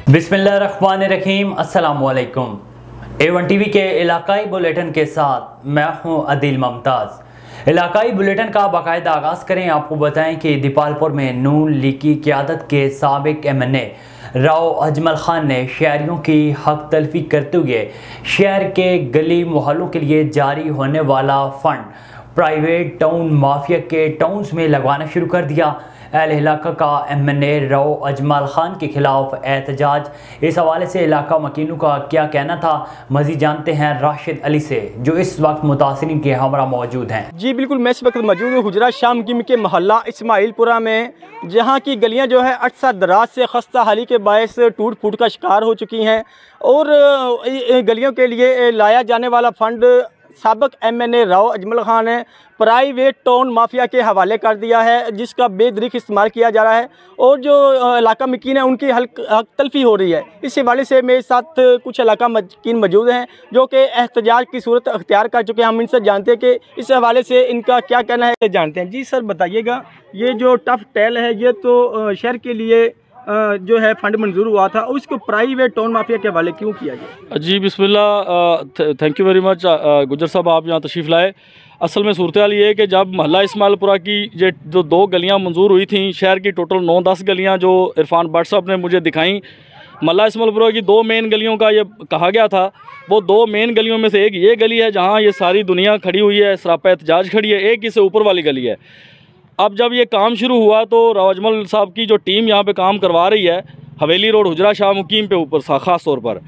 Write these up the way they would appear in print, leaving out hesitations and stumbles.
बिस्मिल्लाहिर्रहमानिर्रहीम, अस्सलामुअलैकुम। A1 TV के इलाकाई बुलेटिन के साथ मैं हूं अदील मुमताज़। इलाकाई बुलेटिन का बाकायदा आगाज़ करें। आपको बताएं कि दीपालपुर में नून लीग की क़यादत के साबिक MNA राव अजमल खान ने शहरियों की हक तलफी करते हुए शहर के गली मोहल्लों के लिए जारी होने वाला फंड प्राइवेट टाउन माफिया के टाउन्स में लगवाना शुरू कर दिया। अहल इलाका का MNA राव अजमल खान के खिलाफ एहतजाज, इस हवाले से इलाका मकीनों का क्या कहना था, मज़ीद जानते हैं राशिद अली से जो इस वक्त मुतासिरीन के हमरा मौजूद हैं। जी बिल्कुल, मैं इस वक्त मौजूद हूँ हुजरा शाह मुकीम के मोहल्ला इस्माइलपुरा में, जहाँ की गलियाँ जो है अरसा दराज से खस्ता हाली के बायस टूट फूट का शिकार हो चुकी हैं और गलियों के लिए लाया जाने वाला फ़ंड साबिक MNA राव अजमल खान ने प्राइवेट टाउन माफिया के हवाले कर दिया है, जिसका बेदरीक इस्तेमाल किया जा रहा है और जो इलाका मकीन है उनकी हक तलफी हो रही है। इस हवाले से मेरे साथ कुछ इलाका मकीन मौजूद हैं जो कि एहतजाज की सूरत अख्तियार कर चुके हैं। हम इनसे जानते हैं कि इस हवाले से इनका क्या कहना है, जानते हैं। जी सर बताइएगा, ये जो टफ टेल है ये तो शहर के लिए जो है फंड मंजूर हुआ था, उसको प्राइवेट टाउन माफिया के हवाले क्यों किया गया? जी बिस्मिल्लाह, थैंक यू वेरी मच गुजर साहब, आप यहाँ तशरीफ़ लाए। असल में सूरत हाल ये है कि जब मोहल्ला इस्माइलपुरा की जो 2 गलियाँ मंजूर हुई थी, शहर की टोटल 9-10 गलियाँ जो इरफान भट्ट साहब ने मुझे दिखाई, मोहल्ला इस्माइलपुरा की 2 मेन गलियों का ये कहा गया था। वो 2 मेन गलियों में से एक ये गली है जहाँ ये सारी दुनिया खड़ी हुई है, सरापा एहतजाज खड़ी है, एक इससे ऊपर वाली गली है। अब जब ये काम शुरू हुआ तो राव अजमल साहब की जो टीम यहाँ पे काम करवा रही है हवेली रोड हुजरा शाह मुकीम पे ऊपर ख़ास तौर पर,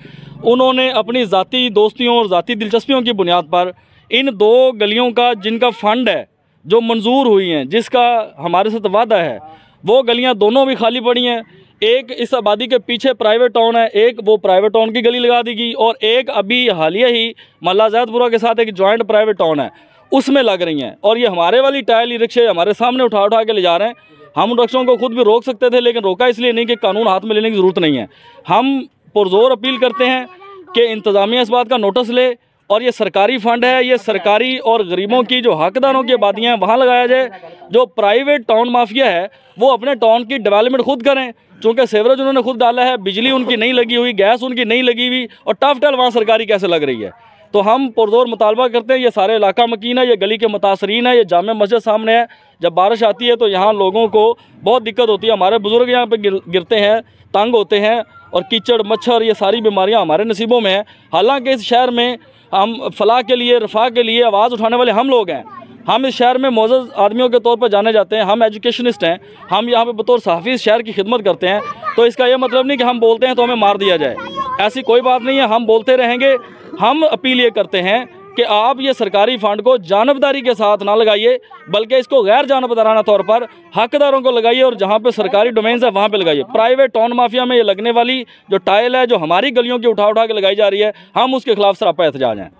उन्होंने अपनी ज़ाती दोस्तियों और ज़ाती दिलचस्पियों की बुनियाद पर इन 2 गलियों का जिनका फ़ंड है जो मंजूर हुई हैं, जिसका हमारे साथ वादा है, वो गलियाँ दोनों भी खाली पड़ी हैं। एक इस आबादी के पीछे प्राइवेट टाउन है, एक वो प्राइवेट टाउन की गली लगा दी गई और एक अभी हालिया ही मोहल्ला जैदपुरा के साथ एक जॉइंट प्राइवेट टाउन है, उसमें लग रही हैं। और ये हमारे वाली टायल रिक्शे हमारे सामने उठा उठा के ले जा रहे हैं। हम रिक्शों को खुद भी रोक सकते थे, लेकिन रोका इसलिए नहीं कि कानून हाथ में लेने की ज़रूरत नहीं है। हम पुरजोर अपील करते हैं कि इंतज़ामिया इस बात का नोटिस ले और ये सरकारी फ़ंड है, ये सरकारी और गरीबों की जो हकदारों की आबादियाँ हैं वहाँ लगाया जाए। जो प्राइवेट टाउन माफिया है वो अपने टाउन की डेवलपमेंट खुद करें, चूँकि सेवरेज उन्होंने खुद डाला है, बिजली उनकी नहीं लगी हुई, गैस उनकी नहीं लगी हुई, और टफ टेल वहाँ सरकारी कैसे लग रही है। तो हम पुरजोर मुतालबा करते हैं, ये सारे इलाका मकीन है, ये गली के मुतासरीन है, ये जामे मस्जिद सामने है। जब बारिश आती है तो यहाँ लोगों को बहुत दिक्कत होती है, हमारे बुज़ुर्ग यहाँ पे गिरते हैं, तंग होते हैं, और कीचड़ मच्छर ये सारी बीमारियाँ हमारे नसीबों में हैं। हालांकि इस शहर में हम फलाह के लिए, रफ़ा के लिए आवाज़ उठाने वाले हम लोग हैं। हम इस शहर में मोअज़्ज़ज़ आदमियों के तौर पर जाने जाते हैं, हम एजुकेशनिस्ट हैं, हम यहाँ पे बतौर सहाफ़ी इस शहर की खिदमत करते हैं। तो इसका ये मतलब नहीं कि हम बोलते हैं तो हमें मार दिया जाए, ऐसी कोई बात नहीं है, हम बोलते रहेंगे। हम अपील ये करते हैं कि आप ये सरकारी फ़ंड को जानबदारी के साथ ना लगाइए, बल्कि इसको गैर जानबदाराना तौर पर हकदारों को लगाइए और जहाँ पे सरकारी डोमेन्स है वहाँ पे लगाइए। प्राइवेट टाउन माफिया में ये लगने वाली जो टाइल है जो हमारी गलियों की उठा उठा के लगाई जा रही है, हम उसके खिलाफ सरापा एहतजाज हैं।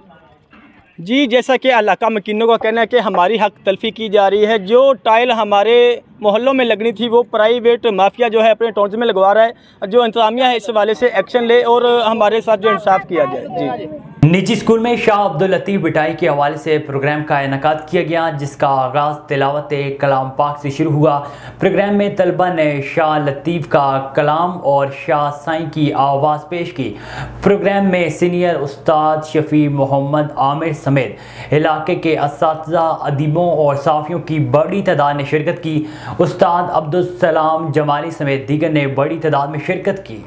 जी, जैसा कि इलाका मकीनों का कहना है कि हमारी हक तलफी की जा रही है, जो टाइल हमारे मोहल्लों में लगनी थी वो प्राइवेट माफिया जो है अपने टाउन्स में लगवा रहा है। जो इंतज़ामिया है इस हवाले से एक्शन ले और हमारे साथ जो इंसाफ किया जाए। जी, निजी स्कूल में शाह अब्दुल लतीफ़ बिटाई के हवाले से प्रोग्राम का इनेकाद किया गया, जिसका आगाज़ तिलावत कलाम पाक से शुरू हुआ। प्रोग्राम में तलबा ने शाह लतीफ़ का कलाम और शाह साईं की आवाज़ पेश की। प्रोग्राम में सीनियर उस्ताद शफी मोहम्मद आमिर समेत इलाके के असातिज़ा, अदीबों और साफ़ियों की बड़ी तादाद ने शिरकत की। उस्ताद अब्दुल सलाम जमाली समेत दीगर ने बड़ी तादाद में शिरकत की।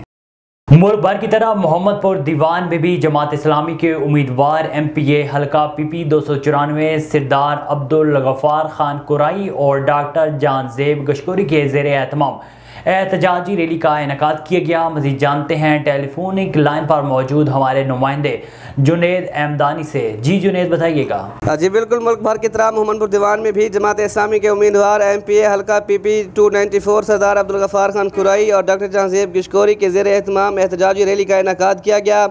मुल्क भर की तरह मोहम्मदपुर दीवान में भी जमात इस्लामी के उम्मीदवार MPA हल्का PP 294 सरदार अब्दुल गफ़ार खान कुराई और डॉक्टर जानजेब गशकोरी के ज़ेर एहतमाम एहतजाजी रैली का इनेकाद किया गया। मज़ीद जानते हैं टेलीफोनिक लाइन पर मौजूद हमारे नुमाइंदे जुनेद अहमदानी से। जी जुनेद बताइएगा। जी बिल्कुल, मुल्क भर की तरह मोहम्मदपुर दीवान में भी जमात इस्लामी के उम्मीदवार MPA हल्का PP 294 सरदार अब्दुल गफ़ार खान कुराई और डॉक्टर जानजेब गशकोरी के ज़ेर एहतमाम एहतजाजी रैली का इनेकाद किया गया,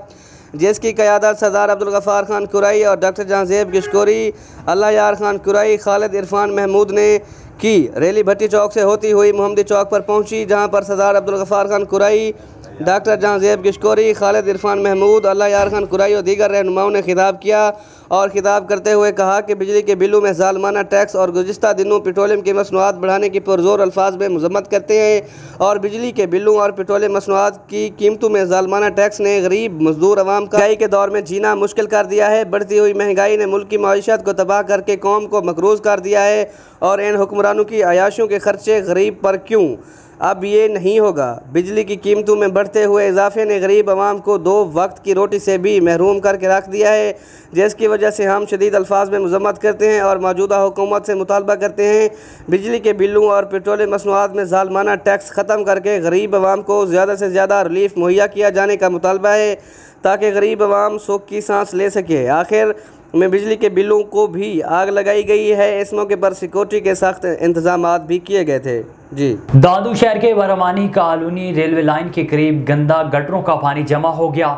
जिसकी क़यादत सरदार अब्दुल गफ़ार खान कुराई और डॉक्टर जानजेब गशकोरी, अल्लाह यार खान कुराई, खालिद इरफान महमूद ने की। रैली भट्टी चौक से होती हुई मोहम्मदी चौक पर पहुंची, जहां पर सरदार अब्दुल गफ़ार खान कुराई डॉक्टर जहांज़ेब गिशकोरी, खालिद इरफान महमूद, अल्लाह यार खान कुराई और दीगर रहनुमाओं ने खिताब किया और खिताब करते हुए कहा कि बिजली के बिलों में ज़ालमाना टैक्स और गुज़िश्ता दिनों पेट्रोलियम की मसनूआत बढ़ाने की पुरज़ोर अल्फाज में मज़म्मत करते हैं और बिजली के बिलों और पेट्रोलियम मसनूआत की कीमतों में ज़ालमाना टैक्स ने गरीब मजदूर अवाम का महंगाई के दौर में जीना मुश्किल कर दिया है। बढ़ती हुई महंगाई ने मुल्क की मईशत को तबाह करके कौम को मकरूज़ कर दिया है और इन हुक्मरानों की अयाशों के खर्चे गरीब पर क्यों? अब ये नहीं होगा। बिजली की कीमतों में बढ़ते हुए इजाफे ने गरीब आवाम को 2 वक्त की रोटी से भी महरूम करके रख दिया है, जिसकी वजह से हम शदीद अल्फाज में मज़म्मत करते हैं और मौजूदा हुकूमत से मुतालबा करते हैं बिजली के बिलों और पेट्रोलियम मसनूआत में ज़ालमाना टैक्स ख़त्म करके गरीब आवाम को ज़्यादा से ज़्यादा रिलीफ मुहैया किया जाने का मुतालबा है ताकि गरीब आवाम सुख की सांस ले सके। आखिर में बिजली के बिलों को भी आग लगाई गई है। इस मौके पर सिक्योरिटी के सख्त इंतजाम भी किए गए थे। जी, दादू शहर के बरवानी कॉलोनी रेलवे लाइन के करीब गंदा गटरों का पानी जमा हो गया।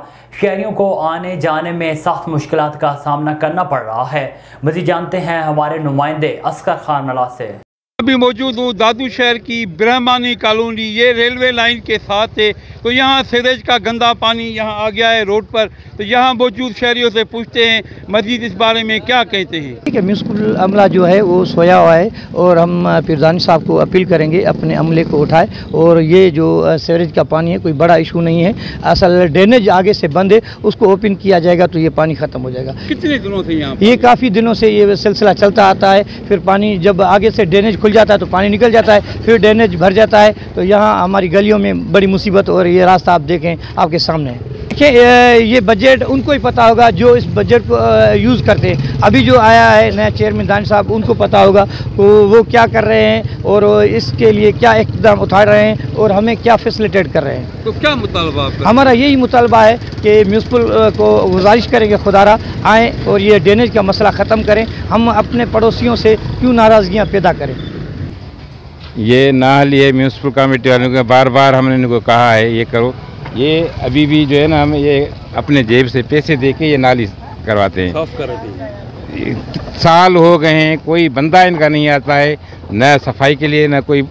शहरियों को आने जाने में सख्त मुश्किलात का सामना करना पड़ रहा है। मज़ीद जानते हैं हमारे नुमाइंदे असगर खान मला से। अभी मौजूद हूँ दादू शहर की ब्रह्मानी कॉलोनी, ये रेलवे लाइन के साथ है। तो यहाँ सीवरेज का गंदा पानी यहाँ आ गया है रोड पर। तो यहाँ मौजूद शहरियों से पूछते हैं मजीद इस बारे में क्या कहते हैं। ठीक है, म्यूनसिपल अमला जो है वो सोया हुआ है और हम पीरजानी साहब को अपील करेंगे अपने अमले को उठाए और ये जो सीवरेज का पानी है कोई बड़ा इशू नहीं है। असल ड्रेनेज आगे से बंद है, उसको ओपन किया जाएगा तो ये पानी ख़त्म हो जाएगा। कितने दिनों से यहाँ ये काफ़ी दिनों से ये सिलसिला चलता आता है। फिर पानी जब आगे से ड्रेनेज खुल जाता है तो पानी निकल जाता है, फिर ड्रेनेज भर जाता है। तो यहाँ हमारी गलियों में बड़ी मुसीबत और ये रास्ता आप देखें आपके सामने है। देखिए ये बजट उनको ही पता होगा जो इस बजट को यूज़ करते हैं। अभी जो आया है नया चेयरमैन दानिश साहब, उनको पता होगा तो वो क्या कर रहे हैं और इसके लिए क्या इक़दाम उठा रहे हैं और हमें क्या फैसिलिटेट कर रहे हैं। तो क्या मुतालबा आपका? हमारा यही मुतालबा है कि म्यूनसिपल को गुजारिश करेंगे खुदारा आएँ और ये ड्रेनेज का मसला ख़त्म करें। हम अपने पड़ोसियों से क्यों नाराज़गियाँ पैदा करें। ये नाल ये म्यूनसिपल कमेटी वालों को बार बार हमने इनको कहा है ये करो, ये अभी भी जो है ना हम ये अपने जेब से पैसे दे के ये नाली करवाते हैं। साफ करते हैं। साल हो गए हैं, कोई बंदा इनका नहीं आता है, न सफाई के लिए न कोई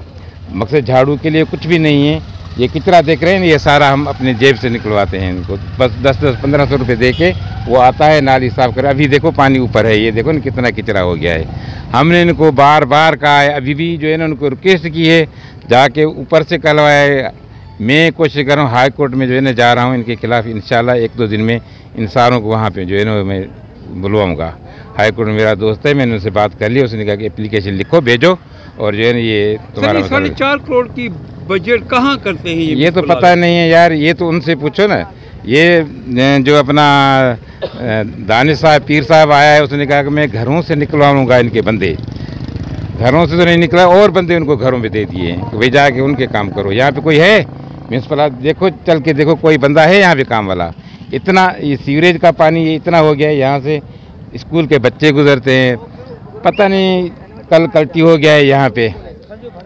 मकसद झाड़ू के लिए, कुछ भी नहीं है। ये कितना देख रहे हैं, ये सारा हम अपने जेब से निकलवाते हैं इनको। बस 10-15 रुपये दे के वो आता है नाली साफ कर। अभी देखो पानी ऊपर है, ये देखो ना कितना किचरा हो गया है। हमने इनको बार बार कहा है, अभी भी जो है ना उनको रिक्वेस्ट की है जाके ऊपर से करवाए। मैं कोशिश कर रहा हूँ हाई कोर्ट में जो है ना जा रहा हूँ इनके खिलाफ़। इंशाल्लाह 1-2 दिन में इन सारों को वहाँ पे जो है ना मैं बुलवाऊँगा। हाई कोर्ट में मेरा दोस्त है, मैंने उनसे बात कर ली। उसने कहा कि एप्लीकेशन लिखो भेजो और जो है ना ये तुम्हारा 4.5 करोड़ की बजट कहाँ करते हैं ये तो पता नहीं है यार, ये तो उनसे पूछो ना। ये जो अपना दानिश साहब पीर साहब आया है, उसने कहा कि मैं घरों से निकलवाऊँगा इनके बंदे। घरों से तो नहीं निकला और बंदे उनको घरों पे दे दिए हैं कि भाई जाके उनके काम करो। यहाँ पे कोई है म्यूनसिपल? देखो चल के देखो कोई बंदा है यहाँ पे काम वाला? इतना ये सीवरेज का पानी ये इतना हो गया है, यहाँ से स्कूल के बच्चे गुजरते हैं। पता नहीं कल कल्टी हो गया है यहाँ पे।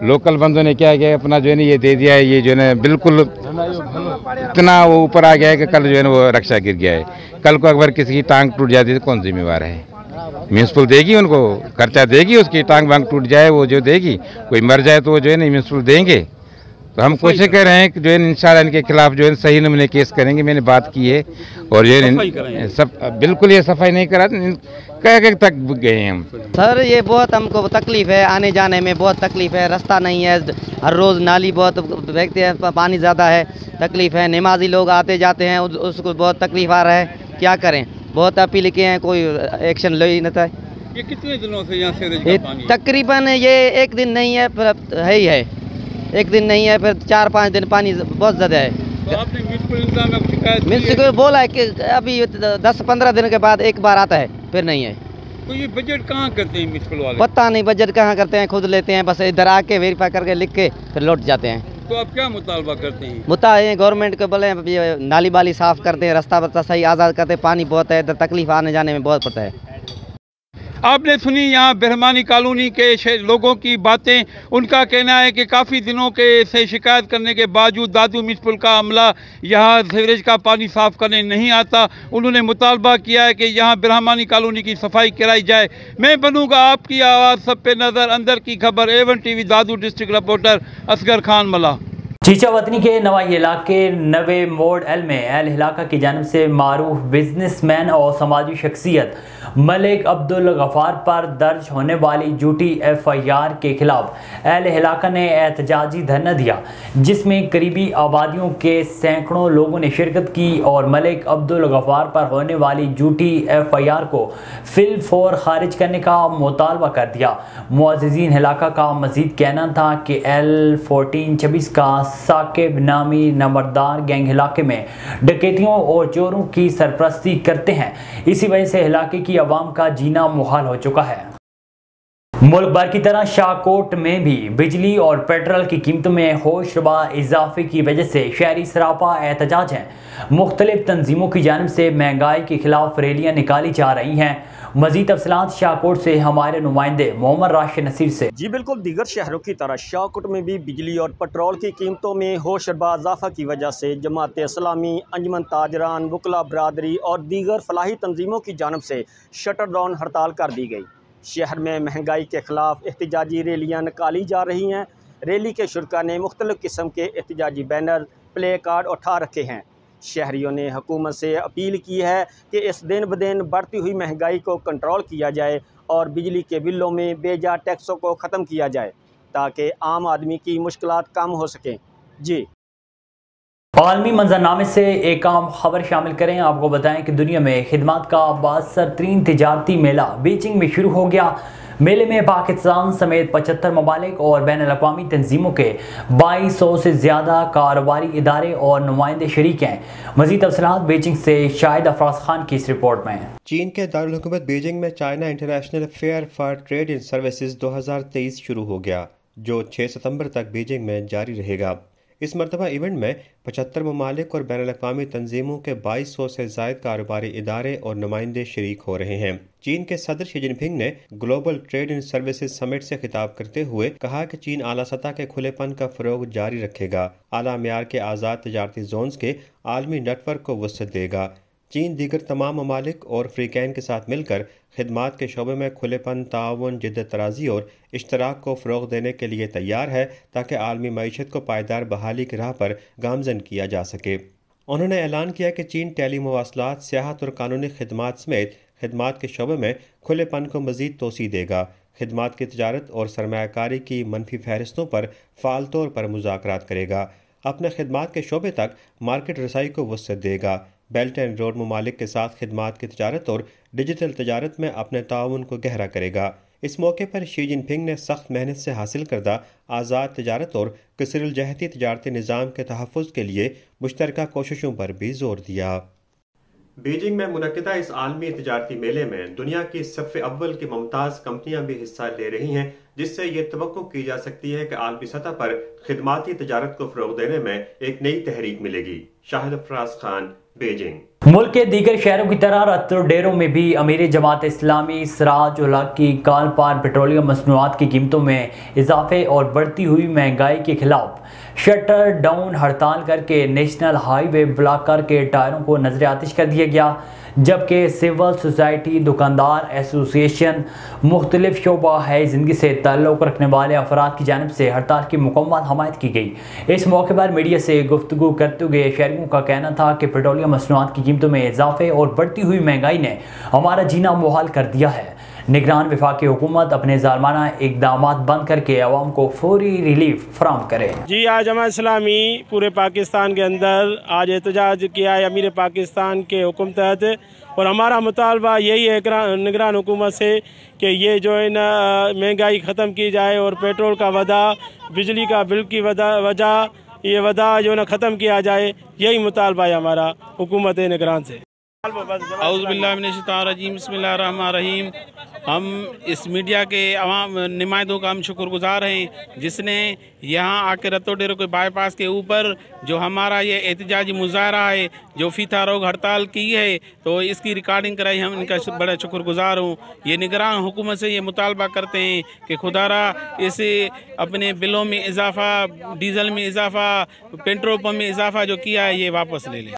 लोकल बंदों ने क्या किया अपना जो है ना ये दे दिया है। ये जो है ना बिल्कुल इतना वो ऊपर आ गया है कि कल जो है ना वो रक्षा गिर गया है। कल को अगर किसी की टांग टूट जाती है तो कौन जिम्मेवार है? म्यूनसिपल देगी उनको, खर्चा देगी, उसकी टांग वांग टूट जाए वो जो देगी। कोई मर जाए तो वो जो है ना म्यूनसिपल देंगे। तो हम कोशिश कर रहे हैं कि जो है इंशाल्लाह इनके खिलाफ जो है सही नमूने केस करेंगे। मैंने बात की है और जो है सब बिल्कुल ये सफाई नहीं करा, कह तक गए हैं हम। सर ये बहुत हमको तकलीफ़ है, आने जाने में बहुत तकलीफ़ है। रास्ता नहीं है, हर रोज़ नाली बहुत देखते हैं, पानी ज़्यादा है, तकलीफ़ है। नमाजी लोग आते जाते हैं, उसको बहुत तकलीफ़ आ रहा है। क्या करें, बहुत अपील किए हैं, कोई एक्शन ले ही नहीं है। ये कितने दिनों से यहाँ सीवरेज का पानी? तकरीबन ये 1 दिन नहीं है, फिर है ही है। 1 दिन नहीं है, फिर 4-5 दिन पानी बहुत ज़्यादा है। तो आपने म्यूनसिपल बोला है कि अभी 10-15 दिन के बाद एक बार आता है, फिर नहीं है। तो ये बजट कहाँ करते हैं म्यूनसिपल वाले? पता नहीं बजट कहाँ करते हैं, खुद लेते हैं, बस इधर आके वेरीफाई करके लिख के फिर लौट जाते हैं। तो आप क्या मुतालबा करते हैं? गवर्नमेंट को बोले नाली बाली साफ़ करते हैं, रास्ता बस्ता सही आज़ाद करते हैं। पानी बहुत है इधर, तकलीफ आने जाने में बहुत पड़ता है। आपने सुनी यहाँ ब्रह्मानी कॉलोनी के लोगों की बातें। उनका कहना है कि काफ़ी दिनों के से शिकायत करने के बावजूद दादू म्यूनसिपल का अमला यहाँ सीवरेज का पानी साफ़ करने नहीं आता। उन्होंने मुतालबा किया है कि यहाँ ब्रह्मानी कॉलोनी की सफाई कराई जाए। मैं बनूँगा आपकी आवाज़, सब पे नज़र, अंदर की खबर, A1 TV दादू डिस्ट्रिक्ट रिपोर्टर असगर खान मला। चीचा वतनी के नवाई इलाके नवे मोड़ एल में एल हिलाका की जानिब से मारूफ बिजनेसमैन और समाजी शख्सियत मलिक अब्दुल गफ़ार पर दर्ज होने वाली झूठी FIR के खिलाफ एल हिलाका ने एहतजाजी धरना दिया, जिसमें करीबी आबादियों के सैकड़ों लोगों ने शिरकत की और मलिक अब्दुल गफ़ार पर होने वाली झूठी FIR को फिल फौर खारिज करने का मुतालबा कर दिया। मुअज़्ज़िज़ीन हिलाका का मज़ीद कहना था कि L1426 का साकिब नामी नंबरदार गैंग इलाके में डकैतियों और चोरों की सरपरस्ती करते हैं। इसी वजह से इलाके की आवाम का जीना मुहाल हो चुका है। मुल्क भर की तरह शाहकोट में भी बिजली और पेट्रोल की कीमतों में होशरुबा इजाफे की वजह से शहरी सरापा एहतजाज हैं। मुख्तलिफ तंजीमों की जानिब से महंगाई के खिलाफ रैलियाँ निकाली जा रही हैं। मजीद तफसीलात शाहकोट से हमारे नुमाइंदे मोहम्मद राशिद नसीर से। जी बिल्कुल, दीगर शहरों की तरह शाहकोट में भी बिजली और पेट्रोल की कीमतों में होशरुबा इजाफा की वजह से जमात इस्लामी, अंजुमन ताजरान, वकला बरादरी और दीगर फलाही तंजीमों की जानिब से शटर डाउन हड़ताल कर दी गई। शहर में महंगाई के खिलाफ एहतजाजी रैलियाँ निकाली जा रही हैं। रैली के शुरका ने मुख्तलिफ किस्म के एहतजाजी बैनर, प्ले कार्ड उठा रखे हैं। शहरियों ने हुकूमत से अपील की है कि इस दिन ब दिन बढ़ती हुई महंगाई को कंट्रोल किया जाए और बिजली के बिलों में बेजा टैक्सों को ख़त्म किया जाए ताकि आम आदमी की मुश्किलात कम हो सकें। जी आलमी मंजरनामे से एक आम खबर शामिल करें। आपको बताएं कि दुनिया में खिदमत का 72 तिजारती मेला बीजिंग में शुरू हो गया। मेले में पाकिस्तान समेत 75 ममालिक और बैन अल-अक़वामी तंजीमों के 2200 से ज़्यादा कारोबारी इदारे और नुमाइंदे शरीक हैं। मज़ीद तफसीलात बीजिंग से शाहिद अफराज खान की इस रिपोर्ट में। चीन के दारुल हुकूमत बीजिंग में China international fair for trade in services 2023 शुरू हो गया, जो 6 सितंबर तक बीजिंग में जारी रहेगा। इस मरतबा इवेंट में 75 ममालिक और बैन अल-अक़वामी तंजीमों के 2200 से ज़ायद कारोबारी इदारे और नुमाइंदे शरीक हो रहे हैं। चीन के सदर शी जिनपिंग ने global trade in services summit से खिताब करते हुए कहा कि चीन आला सतह के खुलेपन का फ़रोग जारी रखेगा, आला मेयार के आज़ाद तजारती जोन्स के आलमी नेटवर्क को वसअत देगा। चीन दीगर तमाम ममालिक और अफ्रीकैन के साथ मिलकर खिदमात के शोबे में खुलेपन, ताउन, जिद्दत तराजी और इश्तराक को फ़रोग देने के लिए तैयार है ताकि आलमी मईशत को पायदार बहाली की राह पर गामजन किया जा सके। उन्होंने ऐलान किया कि चीन टेली मवासलात, सियाहत और कानूनी खिदमात समेत खिदमात के शोबे में खुलेपन को मज़ीद तोसी देगा। खिदमात की तजारत और सरमायाकारी की मनफी फहरिस्तों पर फ़ाल तौर पर मुज़ाकरात करेगा। अपने खिदमात के शोबे तक मार्केट रसाई को वसअत देगा। बेल्ट एंड रोड ममालिक के साथ खिदमात की तजारत और डिजिटल तजारत में अपने ताउन को गहरा करेगा। इस मौके पर शी जिनपिंग ने सख्त मेहनत से हासिल करदा आज़ाद तजारत और कसरुल जहती तजारती निज़ाम के तहफ़्फ़ुज़ के लिए मुश्तरका कोशिशों पर भी जोर दिया। बीजिंग में मुनक़िदा इस आलमी तजारती मेले में दुनिया की सफ़े अव्वल की मुमताज़ कंपनियां भी हिस्सा ले रही हैं, जिससे ये तवक्को की जा सकती है कि आलमी सतह पर खिदमाती तजारत को फ़रोग़ देने में एक नई तहरीक मिलेगी। शाहिद अफराज खान, बीजिंग। मुल्क के दीगर शहरों की तरह रत्तो डेरों में भी अमीर जमात इस्लामी सिराज उल हक की काल पार पेट्रोलियम मसनूआत की कीमतों में इजाफे और बढ़ती हुई महंगाई के खिलाफ शटर डाउन हड़ताल करके नेशनल हाईवे ब्लॉक करके टायरों को नजर आतिश कर दिया गया, जबकि सिविल सोसाइटी, दुकानदार एसोसिएशन, मुख्तलिफ शोबा है ज़िंदगी से ताल्लुक़ रखने वाले अफराद की जानिब से हड़ताल की मुकम्मल हमायत की गई। इस मौके पर मीडिया से गुफ्तगू करते हुए शहरियों का कहना था कि पेट्रोलियम मसनूआत की कीमतों में इजाफे और बढ़ती हुई महंगाई ने हमारा जीना मुहाल कर दिया है। निगरान वफाकी हुकूमत अपने ज़ालमाना इक़दामात बंद करके अवाम को फौरी रिलीफ फराहम करे। जी, आज जमात इस्लामी पूरे पाकिस्तान के अंदर आज एहतजाज किया है अमीर पाकिस्तान के हुक्म तहत, और हमारा मुतालबा यही है निगरान हुकूमत से कि ये जो है ना महंगाई ख़त्म की जाए और पेट्रोल का वधा, बिजली का बिल की वजह ये वधा जो ना ख़त्म किया जाए। यही मुतालबा है हमारा हुकूमत निगरान से। औज़ुबिल्लाहिमिनश्शैतानिर्रजीम, बिस्मिल्लाहिर्रहमानिर्रहीम। हम इस मीडिया के अवाम नुमाइंदों का हम शुक्रगुजार हैं जिसने यहाँ आकर रत्तो डेरो के बाईपास के ऊपर जो हमारा ये एहतजाजी मुजाहरा है, जो फीता रोग हड़ताल की है, तो इसकी रिकॉर्डिंग कराई। हम इनका बड़ा शुक्रगुजार हूँ। ये निगरान हुकूमत से ये मुतालबा करते हैं कि खुदारा इसे अपने बिलों में इजाफा, डीजल में इजाफा, पेट्रोल पंप में इजाफा जो किया है ये वापस ले लें।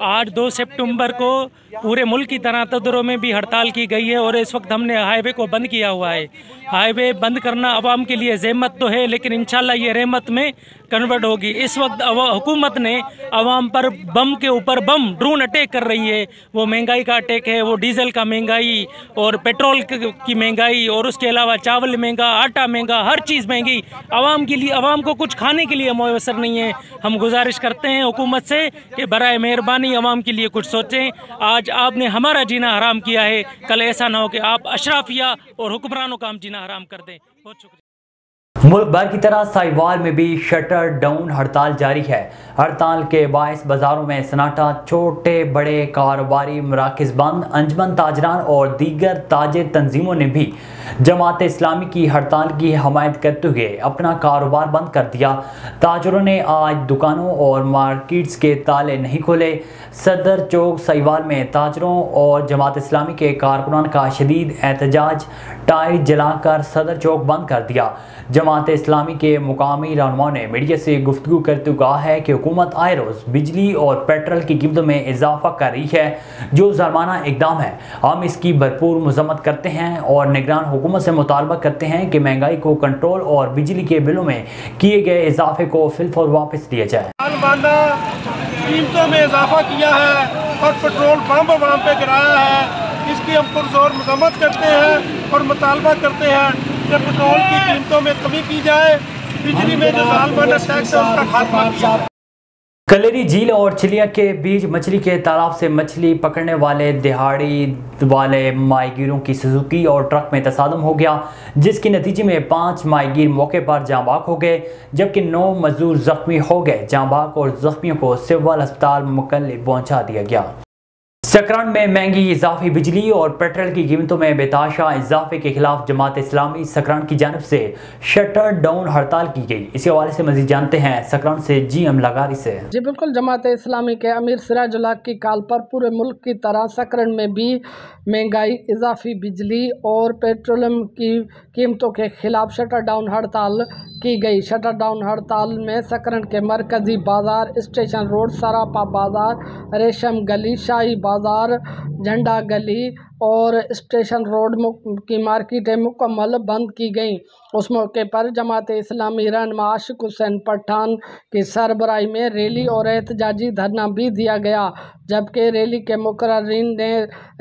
आज 2 सितंबर को पूरे मुल्क की तरह तदरों में भी हड़ताल की गई है और इस वक्त हमने हाईवे को बंद किया हुआ है। हाईवे बंद करना आवाम के लिए ज़हमत तो है, लेकिन इंशाल्लाह ये रहमत में कन्वर्ट होगी। इस वक्त हुकूमत ने आवाम पर बम के ऊपर बम ड्रोन अटैक कर रही है। वो महंगाई का अटैक है, वो डीजल का महंगाई और पेट्रोल की महंगाई और उसके अलावा चावल महंगा, आटा महंगा, हर चीज़ महंगी। आवाम के लिए, आवाम को कुछ खाने के लिए मुयसर नहीं है। हम गुजारिश करते हैं हुकूमत से कि बराए मेहरबानी आवाम के लिए कुछ सोचें। आज आपने हमारा जीना हराम किया है, कल ऐसा ना हो कि आप अशराफिया और हुक्मरानों का हम जीना हराम कर दें। बहुत शुक्रिया। मुल्क भर की तरह साहिवाल में भी शटर डाउन हड़ताल जारी है। हड़ताल के बायस बाजारों में सन्नाटा, छोटे बड़े कारोबारी मराकज़ बंद। अंजमन ताजरान और दीगर ताजिर तंजीमों ने भी जमात इस्लामी की हड़ताल की हमायत करते हुए अपना कारोबार बंद कर दिया। ताजरों ने आज दुकानों और मार्केट्स के ताले नहीं खोले। सदर चौक साहिवाल में ताजरों और जमात इस्लामी के कारकुनान का शदीद एहतजाज, टायर जलाकर सदर चौक बंद कर दिया। जमात इस्लामी के मुकामी रहनुमाओं ने मीडिया से गुफ्तगू करते हुए कहा है कि हुकूमत आए रोज़ बिजली और पेट्रोल की कीमतों में इजाफा कर रही है, जो जुर्माना इकदाम है। हम इसकी भरपूर मजम्मत करते हैं और निगरान हुकूमत से मुतालबा करते हैं कि महंगाई को कंट्रोल और बिजली के बिलों में किए गए इजाफे को फिलफौर वापस दिया जाए। कीमतों में इजाफा किया है और पेट्रोल पंप वहाँ पे गिराया है, इसकी हम पुरजोर मजम्मत करते हैं और मुतालबा करते हैं कि पेट्रोल की कीमतों में कमी की जाए, बिजली में जो जालमाना टैक्स है उसका खात्मा किया जाए। कलेरी झील और चिलिया के बीच मछली के तालाब से मछली पकड़ने वाले दिहाड़ी वाले माहीगीरों की सुजुकी और ट्रक में तसादम हो गया, जिसके नतीजे में 5 माहीगीर मौके पर जाँ बाग हो गए, जबकि 9 मजदूर जख्मी हो गए। जाँ बाग और जख्मियों को सिविल अस्पताल मुकल्लिब पहुंचा दिया गया। सकरान में महंगी इजाफी बिजली और पेट्रोल की कीमतों में बेताशा इजाफे के खिलाफ जमात इस्लामी सकरान की जानिब से शटर डाउन हड़ताल की गई। इसी हवाले से मजीद जानते हैं सकरान से GM लगारी से। जी बिल्कुल, जमात इस्लामी के अमीर सिराजुल हक की कॉल पर पूरे मुल्क की तरह सकरान में भी महंगाई, इजाफी बिजली और पेट्रोलियम की कीमतों के खिलाफ शटर डाउन हड़ताल की गई। शटर डाउन हड़ताल में सकरान के मरकजी बाजार, स्टेशन रोड, सरापा बाजार, रेशम गली, शाही बाजार, झंडा गली और स्टेशन रोड की मार्केटें मुकम्मल बंद की गईं। उस मौके पर जमात इस्लामी रहनुमा आशिक हुसैन पठान की सरबराही में रैली और एहतजाजी धरना भी दिया गया, जबकि रैली के मुकर्रिरीन ने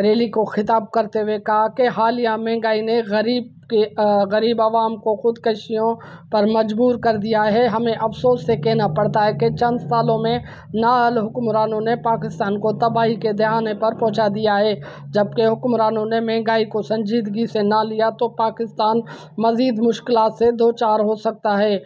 रैली को खिताब करते हुए कहा कि हालिया महंगाई ने गरीब आवाम को खुदकशियों पर मजबूर कर दिया है। हमें अफसोस से कहना पड़ता है कि चंद सालों में नाअहल हुक्मरानों ने पाकिस्तान को तबाही के दहाने पर पहुंचा दिया है। जबकि हुक्मरानों ने महंगाई को संजीदगी से ना लिया तो पाकिस्तान मज़ीद मुश्किलात से दो चार हो सकता है।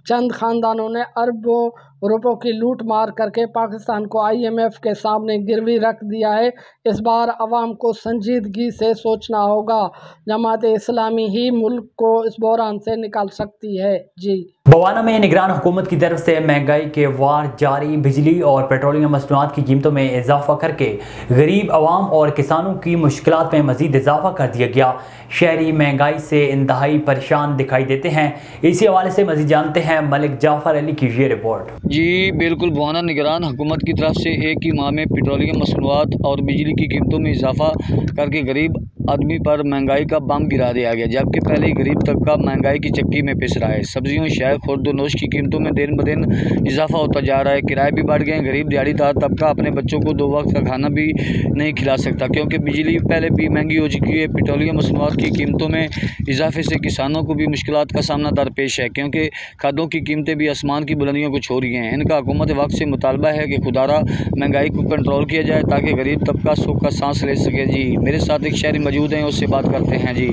चंद ख़ानदानों ने अरबों रुपयों की लूट मार करके पाकिस्तान को IMF के सामने गिरवी रख दिया है। इस बार आवाम को संजीदगी से सोचना होगा। जमात इस्लामी ही मुल्क को इस बहरान से निकाल सकती है। जी बवाना में निगरान हुकूमत की तरफ से महंगाई के वार जारी, बिजली और पेट्रोलियम मसनूआत की कीमतों में इजाफा करके गरीब आवाम और किसानों की मुश्किलात में मजीद इजाफा कर दिया गया। शहरी महंगाई से इंतहाई परेशान दिखाई देते हैं। इसी हवाले से मजीद जानते हैं मलिक जाफर अली की ये रिपोर्ट। जी बिल्कुल, बवाना निगरान हुकूमत की तरफ से एक ही माह में पेट्रोलियम मसनूआत और बिजली की कीमतों में इजाफा करके गरीब आदमी पर महंगाई का बम गिरा दिया गया, जबकि पहले ही गरीब तबका महंगाई की चक्की में पिस रहा है। सब्जियों, शाय, खुर्द नोश की कीमतों में दिन ब दिन इजाफा होता जा रहा है। किराए भी बढ़ गए। गरीब दिहाड़ीदार तबका अपने बच्चों को 2 वक्त का खाना भी नहीं खिला सकता, क्योंकि बिजली पहले भी महंगी हो चुकी है। पेट्रोलियम मसनूआत की कीमतों में इजाफे से किसानों को भी मुश्किलात का सामना दरपेश है, क्योंकि खादों की कीमतें भी आसमान की बुलंदियों को छू रही हैं। इनका हुकूमत वक्त से मुतालबा है कि खुदारा महंगाई को कंट्रोल किया जाए ताकि गरीब तबका सुख का सांस ले सके। जी मेरे साथ एक शहरी मौजूद हैं, उससे बात करते हैं। जी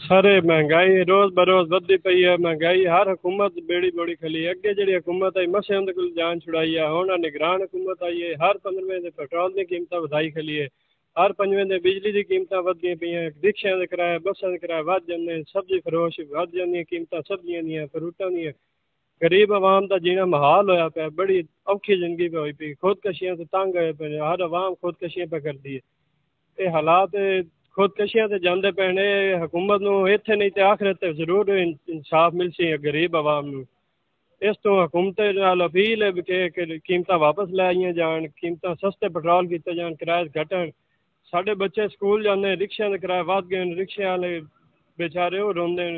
सारे महंगाई रोज़ बरोज़ बढ़ती पई है। महंगाई हर हुकूमत बेड़ी बोड़ी खली अगे जी हुकूमत आई मसे उन्हें को जान छुड़ाई है। हुण निगरान हुकूमत आई है, हर 15वें दे पेट्रोल की कीमत वधाई खली है, हर 5वें दे बिजली की कीमत वधियां पईयां, रिक्शा के किराए, बसां के किराए वध जांदे, सब्जी फरोश वध जांदियां कीमतां सब्जियां दियां, फ्रूटां दियां। गरीब आवाम का जीना महाल होया पिया, बड़ी औखी जिंदगी पे हुई पई, खुदकशियां तो तंग होए पे, हर आवाम खुदकशियां पे करती है। ये हालात खुदकशियां ते जांदे पैने हुकूमत नूं इत्थे नहीं ते आखिरत ते जरूर इंसाफ मिलसी गरीब आवाम नूं। इस तो हुकूमत नाल अपील है कि कीमतां वापस लाइयां जान, कीमतां सस्ते पेट्रोल कीते जान, किराए घटन। साडे बच्चे स्कूल जांदे, रिक्शा दे किराए वध गए, रिक्शे वाले बेचारे वो रोंदे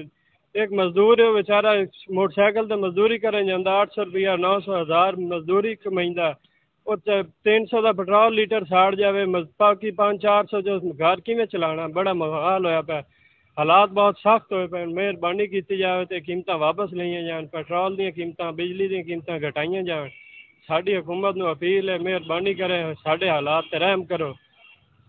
एक मजदूर है बेचारा मोटरसाइकिल तो मजदूरी करन जांदा 800 रुपया 900 1000 मजदूरी कमाइंदा और 300 का पेट्रोल लीटर साड़ जावे बाकी 500-400 जो घर किवें चलाना बड़ा मुहाल होया पे हालात बहुत सख्त होए पे मेहरबानी की जाए तो कीमतां वापस लईयां जान पेट्रोल दी कीमतां बिजली दी कीमतां घटाइयां जान साडी हुकूमत नूं अपील है मेहरबानी करें साडे हालात ते रहम करो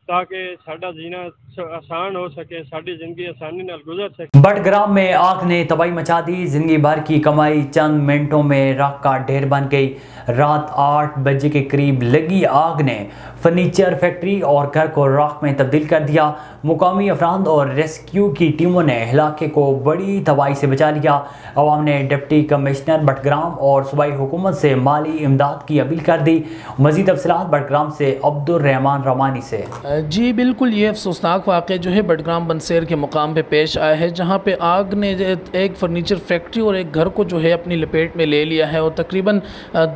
ताकि साडा जीना आसान हो सके साडी जिंदगी आसानी नाल गुजर सके। बडग्राम में आग ने तबाही मचा दी। जिंदगी भर की कमाई चंद मिनटों में राख का ढेर बन गई। रात 8 बजे के करीब लगी आग ने फर्नीचर फैक्ट्री और घर को राख में तब्दील कर दिया। मुकामी अफराद और रेस्क्यू की टीमों ने इलाके को बड़ी तबाही से बचा लिया। अवाम ने डिप्टी कमिश्नर बडग्राम और सूबाई हुकूमत से माली इमदाद की अपील कर दी। मजीद अफसरात बडग्राम से अब्दुर्रहमान रमानी से। जी बिल्कुल, ये अफसोसनाक वाक़या जो है बडग्राम बनसेर के मुकाम पे पेश आया है, जहाँ पे आग ने एक फर्नीचर फैक्ट्री और एक घर को जो है अपनी लपेट में ले लिया है और तकरीबन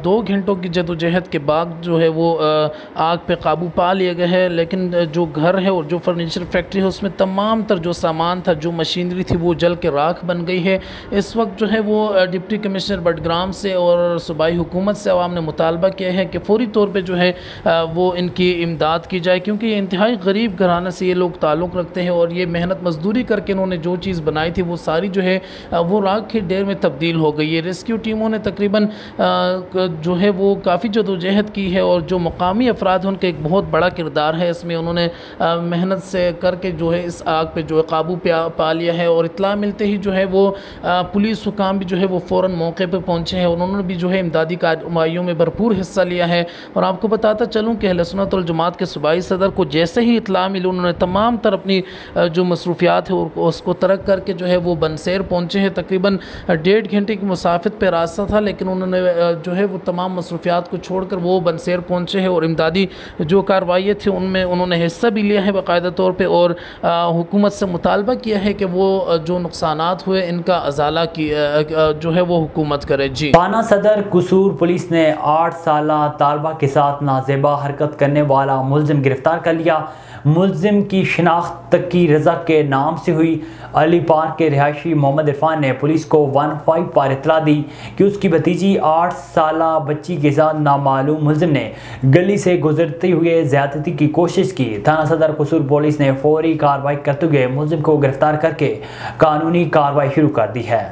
2 घंटों की जदोजहद के बाद जो है वो आग पे काबू पा लिया गया है। लेकिन जो घर है और जो फर्नीचर फैक्ट्री है उसमें तमाम तर जो सामान था, जो मशीनरी थी, वो जल के राख बन गई है। इस वक्त जो है वो डिप्टी कमिश्नर बडग्राम से और सूबाई हुकूमत से आवाम ने मुतालबा किया है कि फौरी तौर पर जो है वो इनकी इमदाद की जाए, क्योंकि ये इंतहाई गरीब घराने से ये लोग ताल्लुक़ रखते हैं और ये मेहनत मजदूरी करके इन्होंने जो चीज़ बनाई थी वो सारी जो है वो राख के ढेर में तब्दील हो गई है। रेस्क्यू टीमों ने तकरीबन जो है वो काफ़ी जदोजहद की है और जो मकामी अफराद हैं उनका एक बहुत बड़ा किरदार है इसमें। उन्होंने मेहनत से करके जो है इस आग पे जो है काबू पा लिया है और इत्तला मिलते ही जो है वो पुलिस हुकाम भी जो है वो फ़ौरन मौके पर पहुँचे हैं। उन्होंने भी जो है इमदादी कार्रवाइयों में भरपूर हिस्सा लिया है। और आपको बताता चलूँ कि अहले सुन्नत वल जमात के सूबाई सदर को जैसे ही इत्तला मिली उन्होंने तमाम तर अपनी जो मसरूफियात है उसको तरक करके जो है वो बनसेर पहुँचे हैं। तकरीबन 1.5 घंटे की मुसाफिर पे रास्ता था, लेकिन उन्होंने जो है वो तमाम मसरूफियात को छोड़कर वो बनसेर पहुँचे हैं और इमदादी जो कार्रवाई थी उनमें उन्होंने हिस्सा भी लिया है बाकायदा तौर पर और हुकूमत से मुतालबा किया है कि वो जो नुकसानात हुए इनका अजाला की जो है वो हुकूमत करे। जी, पाना सदर कसूर पुलिस ने 8 साला तालबा के साथ नाजेबा हरकत करने वाला मुलजिम गिरफ्तार कर लिया। मुलजिम की शिनाख्त की रजा के नाम से हुई। अली पार्क के रिहायशी मोहम्मद इरफान ने पुलिस को 15 पर इतला दी कि उसकी भतीजी 8 साला बच्ची के साथ नामालूम मुलजिम ने गली से गुजरते हुए ज्यादती की कोशिश की। थाना सदर कसूर पुलिस ने फौरी कार्रवाई करते हुए मुलजिम को गिरफ्तार करके कानूनी कार्रवाई शुरू कर दी है।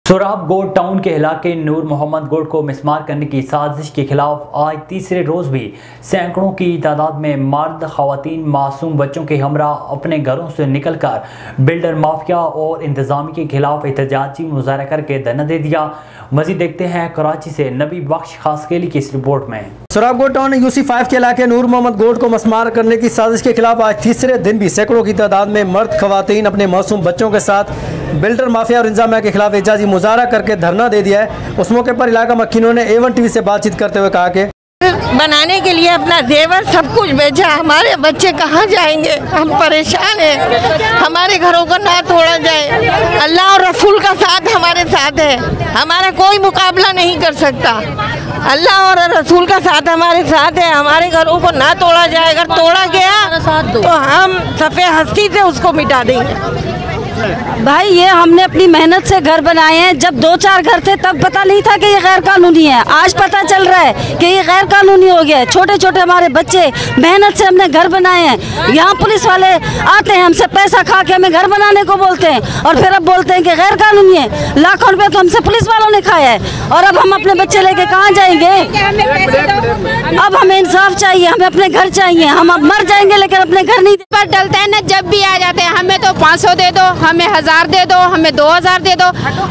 सोराब गोड टाउन के इलाके नूर मोहम्मद गोड को मिसमार करने की साजिश के खिलाफ आज तीसरे रोज भी सैकड़ों की तादाद में मर्द, खवातीन, मासूम बच्चों के हमरा अपने घरों से निकलकर बिल्डर माफिया और इंतजामी के खिलाफ एहतजाजी मुजाहरा करके धरना दे दिया। मजीद देखते हैं कराची से नबी बख्श खासकेली की इस रिपोर्ट में। सोराब गोड टाउन UC5 के इलाके नूर मोहम्मद गोड को मसमार करने की साजिश के खिलाफ आज तीसरे दिन भी सैकड़ों की तादाद में मर्द, खवातीन अपने मासूम बच्चों के साथ बिल्डर माफिया और इंतजामिया के खिलाफ एहतजाजी मुजाहरा करके धरना दे दिया है। उस मौके पर इलाका मक्खिनों ने A1 TV से बातचीत करते हुए कहा कि बनाने के लिए अपना जेवर सब कुछ बेचा, हमारे बच्चे कहाँ जाएंगे, हम परेशान हैं, हमारे घरों को ना तोड़ा जाए। अल्लाह और रसूल का साथ हमारे साथ है, हमारा कोई मुकाबला नहीं कर सकता। अल्लाह और रसूल का साथ हमारे साथ है, हमारे घरों को ना तोड़ा जाए। अगर तोड़ा गया तो हम सफ़े हस्ती से उसको मिटा देंगे। भाई ये हमने अपनी मेहनत से घर बनाए हैं। जब 2-4 घर थे तब पता नहीं था कि ये गैर कानूनी है। आज पता चल रहा है कि ये गैर कानूनी हो गया है। छोटे छोटे हमारे बच्चे मेहनत से हमने घर बनाए हैं। यहाँ पुलिस वाले आते हैं, हमसे पैसा खा के हमें घर बनाने को बोलते हैं और फिर अब बोलते हैं कि गैर कानूनी है। लाखों रुपए तो हमसे पुलिस वालों ने खाया है और अब हम अपने बच्चे लेके कहाँ जाएंगे। अब हमें इंसाफ चाहिए, हमें अपने घर चाहिए। हम अब मर जाएंगे लेकिन अपने घर नहीं पर डलता है ना। जब भी आ जाते हैं हमें तो 500 दे दो, हमें 1000 दे दो, हमें 2000 दे दो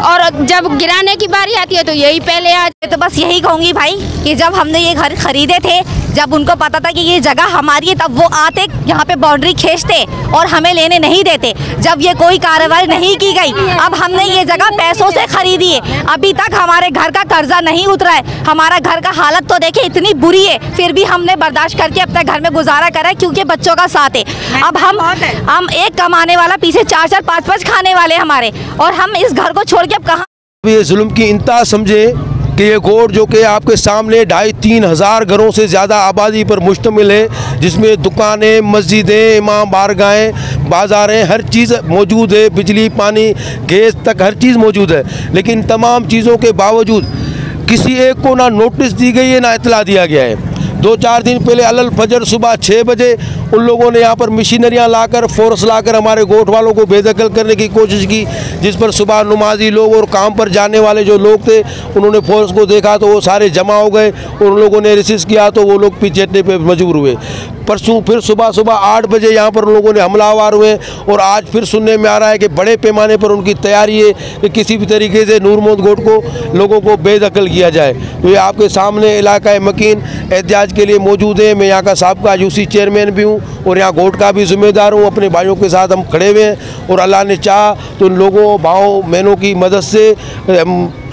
और जब गिराने की बारी आती है तो यही पहले आ। तो बस यही कहूँगी भाई कि जब हमने ये घर खरीदे थे, जब उनको पता था कि ये जगह हमारी है, तब वो आते यहाँ पे बाउंड्री खींचते और हमें लेने नहीं देते। जब ये कोई कार्रवाई नहीं की गई, अब हमने ये जगह पैसों से खरीदी है, अभी तक हमारे घर का कर्जा नहीं उतरा है। हमारा घर का हालत तो देखिए इतनी बुरी है, फिर भी हमने बर्दाश्त करके अपने घर में गुजारा करा है क्योंकि बच्चों का साथ है। अब हम एक कमाने वाला पीछे 4-4, 5-5 खाने वाले हमारे, और हम इस घर को छोड़ के अब कहाँ। ये जुल्म की इंतहा समझे कि ये गोट जो कि आपके सामने 2,500-3 हज़ार घरों से ज़्यादा आबादी पर मुश्तमिल है, जिसमें दुकानें, मस्जिदें, इमाम बारगाहें, बाज़ारें, हर चीज़ मौजूद है, बिजली, पानी, गैस तक हर चीज़ मौजूद है। लेकिन तमाम चीज़ों के बावजूद किसी एक को ना नोटिस दी गई है, ना इतला दिया गया है। 2-4 दिन पहले अलल फजर सुबह 6 बजे उन लोगों ने यहाँ पर मशीनरियाँ लाकर, फोर्स लाकर हमारे गोट वालों को बेदखल करने की कोशिश की, जिस पर सुबह नमाजी लोग और काम पर जाने वाले जो लोग थे उन्होंने फोर्स को देखा तो वो सारे जमा हो गए और उन लोगों ने रेसिस्ट किया तो वो लोग पीछे हटने पर मजबूर हुए। परसों फिर सुबह 8 बजे यहाँ पर लोगों ने हमलावर हुए और आज फिर सुनने में आ रहा है कि बड़े पैमाने पर उनकी तैयारी है कि किसी भी तरीके से नूर मोहम्मद गोट को लोगों को बेदखल किया जाए। तो ये आपके सामने इलाका मकीन एहतियाज के लिए मौजूद है। मैं यहाँ का साबका यूसी चेयरमैन भी हूँ और यहाँ गोट का भी जिम्मेदार हूँ। अपने भाइयों के साथ हम खड़े हुए हैं और अल्लाह ने चाहा तो उन लोगों भावों बहनों की मदद से हम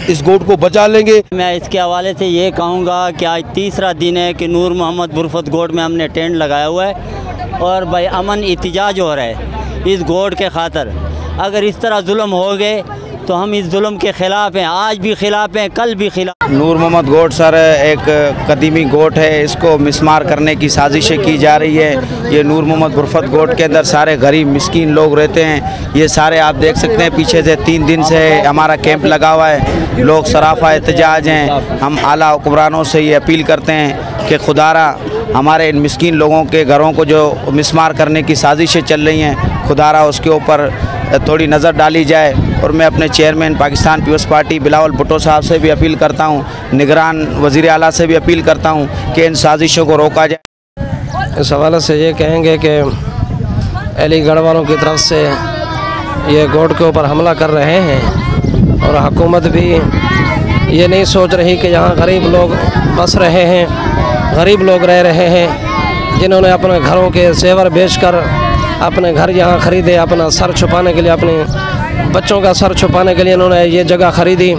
इस गोट को बचा लेंगे। मैं इसके हवाले से ये कहूँगा कि आज तीसरा दिन है कि नूर मोहम्मद बुरफत गोट में हमने टेंट लगाया हुआ है और भाई अमन एहतजाज हो रहा है इस गोट के खातर। अगर इस तरह जुल्म हो गए तो हम इस जुल्म के ख़िलाफ़ हैं, आज भी ख़िलाफ़ हैं, कल भी ख़िलाफ़। नूर मोहम्मद गोट सर एक कदीमी गोट है, इसको मिसमार करने की साजिशें की जा रही है। ये नूर मोहम्मद बुरफत गोट के अंदर सारे गरीब मिस्कीन लोग रहते हैं। ये सारे आप देख सकते हैं पीछे से 3 दिन से हमारा कैंप लगा हुआ है, लोग सराफा एहतजाज हैं। हम आला हुक्मरानों से ये अपील करते हैं कि खुदारा हमारे इन मिस्कीन लोगों के घरों को जो मिसमार करने की साजिशें चल रही हैं, खुदारा उसके ऊपर थोड़ी नज़र डाली जाए। और मैं अपने चेयरमैन पाकिस्तान पीपल्स पार्टी बिलावल भुट्टो साहब से भी अपील करता हूँ, निगरान वज़ीर आला से भी अपील करता हूँ कि इन साजिशों को रोका जाए। इस हवाले से ये कहेंगे कि अलीगढ़ वालों की तरफ से ये गोट के ऊपर हमला कर रहे हैं और हुकूमत भी ये नहीं सोच रही कि यहाँ गरीब लोग बस रहे हैं, गरीब लोग रह रहे हैं, जिन्होंने अपने घरों के जेवर बेचकर अपने घर यहाँ ख़रीदे, अपना सर छुपाने के लिए, अपने बच्चों का सर छुपाने के लिए इन्होंने ये जगह ख़रीदी।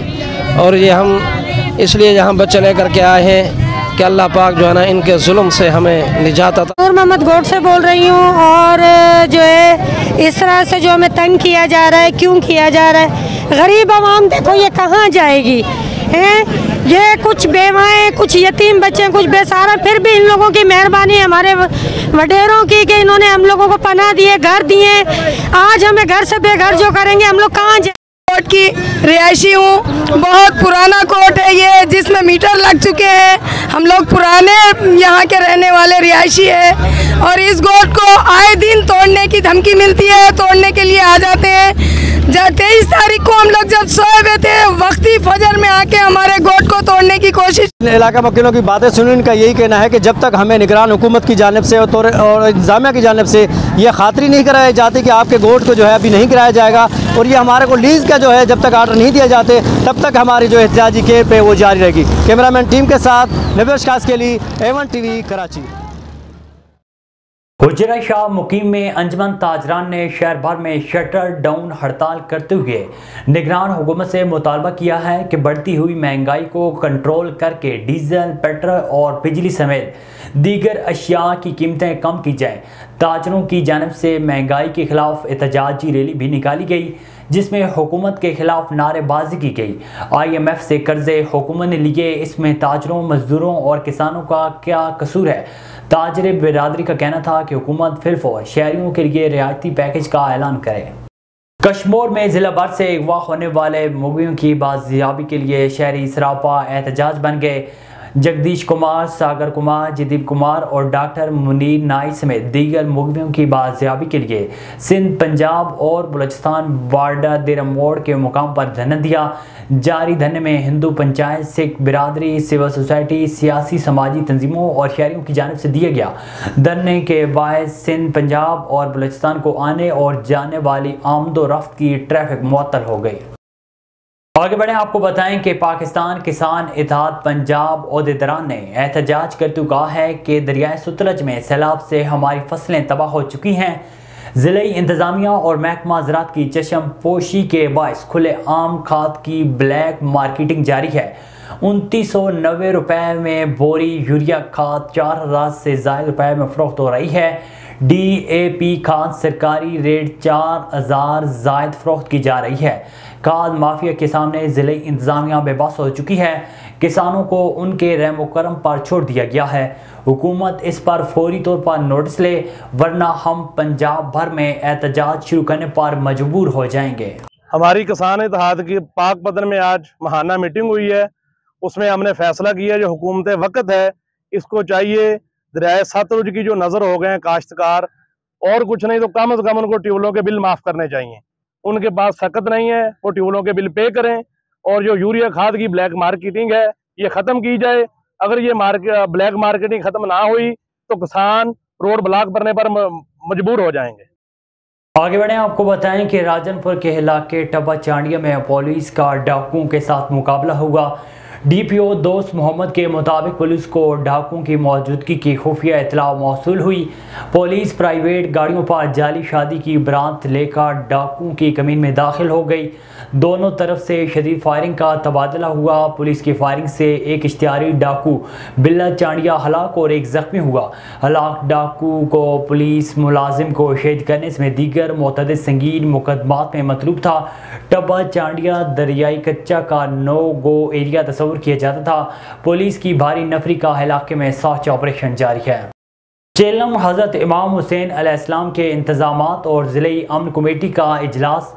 और ये हम इसलिए यहाँ बच्चे लेकर के आए हैं कि अल्लाह पाक जो है ना इनके जुल्म से हमें निजात अता। नूर मोहम्मद गोट से बोल रही हूँ और जो है इस तरह से जो हमें तंग किया जा रहा है, क्यों किया जा रहा है? गरीब आवाम देखो ये कहाँ जाएगी हैं? ये कुछ बेवाएँ, कुछ यतीम बच्चे, कुछ बेसहारा, फिर भी इन लोगों की मेहरबानी हमारे वडेरों की कि इन्होंने हम लोगों को पनाह दिए, घर दिए। आज हमें घर से बेघर जो करेंगे, हम लोग कहाँ जाए? कोट की रिहायशी हूँ, बहुत पुराना कोट है ये, जिसमें मीटर लग चुके हैं। हम लोग पुराने यहाँ के रहने वाले रिहायशी है और इस गोट को आए दिन तोड़ने की धमकी मिलती है, तोड़ने के लिए आ जाते हैं। 23 तारीख को हम लोग जब सोए हुए थे, वक्ती फजर में आके हमारे गोट को तोड़ने की कोशिश। इलाका वकीलों की बातें सुनी, इनका यही कहना है कि जब तक हमें निगरान हुकूमत की जानिब से और इंतजामिया की जानिब से ये खातरी नहीं कराई जाती कि आपके गोट को जो है अभी नहीं गिराया जाएगा और ये हमारे को लीज का जो है जब तक आर्डर नहीं दिए जाते तब तक हमारी जो एहतजाजी कैंप है वो जारी रहेगी। कैमरामैन टीम के साथ नबीश खास के लिए A1 TV कराची। हुजरा शाह मुकीम में अंजमन ताजरान ने शहर भर में शटर डाउन हड़ताल करते हुए निगरान हुकूमत से मुतालबा किया है कि बढ़ती हुई महंगाई को कंट्रोल करके डीजल, पेट्रोल और बिजली समेत दीगर अशिया की कीमतें कम की जाएँ। ताजरों की जानिब से महंगाई के खिलाफ एहतजाजी रैली भी निकाली गई, जिसमें हुकूमत के खिलाफ नारेबाजी की गई। IMF से कर्जे हुकूमत ने लिए, इसमें ताजरों, मजदूरों और किसानों का क्या कसूर है? ताजर बिरादरी का कहना था कि हुकूमत फिलफौर शहरियों के लिए रियायती पैकेज का ऐलान करे। कश्मीर में जिला भर से अगवा होने वाले मुगवियों की बाजियाबी के लिए शहरी सरापा एहतजाज बन गए। जगदीश कुमार, सागर कुमार, जदीप कुमार और डॉक्टर मुनीर नाई समेत दीगर मुगवियों की बाजियाबी के लिए सिंध, पंजाब और बलूचिस्तान बॉर्डर देरा मोड़ के मुकाम पर धरना दिया। जारी धरने में हिंदू पंचायत, सिख बिरादरी, सिविल सोसाइटी, सियासी समाजी तंजीमों और शहरियों की जानिब से दिया गया। धरने के बाद सिंध, पंजाब और बलूचिस्तान को आने और जाने वाली आमदोरफ्त की ट्रैफिक मुअत्तल हो गई। आगे बढ़े, आपको बताएं कि पाकिस्तान किसान इत्तेहाद पंजाब ओहदेदारान ने एहतजाज करते हुए कहा है कि दरियाए सतलज में सैलाब से हमारी फसलें तबाह हो चुकी हैं। ज़िले इंतज़ामिया और महकमा ज़राअत की चशम पोशी के बायस खुले आम खाद की ब्लैक मार्केटिंग जारी है। 2990 रुपये में बोरी यूरिया खाद 4000 से ज़ायद रुपये में फ़रोख्त हो रही है। DAP खाद सरकारी रेट 4000 ज़ायद फ़रोख्त की जा रही है। खाद माफिया के सामने ज़िले इंतज़ामिया बेबस हो चुकी है। किसानों को उनके रहम करम पर छोड़ दिया गया है। हुकूमत इस पर फौरी तौर पर नोटिस ले, वरना हम पंजाब भर में एहतजाज शुरू करने पर मजबूर हो जाएंगे। हमारी किसान इत्तेहाद की पाकपतन में आज महाना मीटिंग हुई है। उसमें हमने फैसला किया जो हुकूमत वक्त है, इसको चाहिए दरियाए सतलुज की जो नज़र हो गए हैं काश्तकार, और कुछ नहीं तो कम से कम उनको ट्यूबवेलों के बिल माफ़ करने चाहिए। उनके पास सकत नहीं है, वो ट्यूबवेलों के बिल पे करें, और जो यूरिया खाद की ब्लैक मार्केटिंग है ये ख़त्म की जाए। अगर ये ब्लैक मार्केटिंग ख़त्म ना हुई तो किसान रोड ब्लॉक करने पर मजबूर हो जाएंगे। आगे बढ़े, आपको बताएं कि राजनपुर के इलाके टब्बा चांडिया में पुलिस का डाकुओं के साथ मुकाबला हुआ। डीपीओ दोस्त मोहम्मद के मुताबिक पुलिस को डाकुओं की मौजूदगी की खुफिया इतला मौसूल हुई। पुलिस प्राइवेट गाड़ियों पर जाली शादी की बरात लेकर डाकुओं की कमीन में दाखिल हो गई। दोनों तरफ से शदीद फायरिंग का तबादला हुआ। पुलिस की फायरिंग से एक इश्तिहारी डाकू बिल्ला चांडिया हलाक और एक जख्मी हुआ। हलाक डाकू को पुलिस मुलाजिम को शहीद करने समेत दीगर मुतअद्दिद संगीन मुकदमात में मतलूब था। टब्बा चांडिया दरियाई कच्चा का नो गो एरिया तस्वुर किया जाता था। पुलिस की भारी नफरी का इलाके में सर्च ऑपरेशन जारी है। चेलम हज़रत इमाम हुसैन अलैहिस्सलाम के इंतजामात और ज़िले अमन कमेटी का इजलास।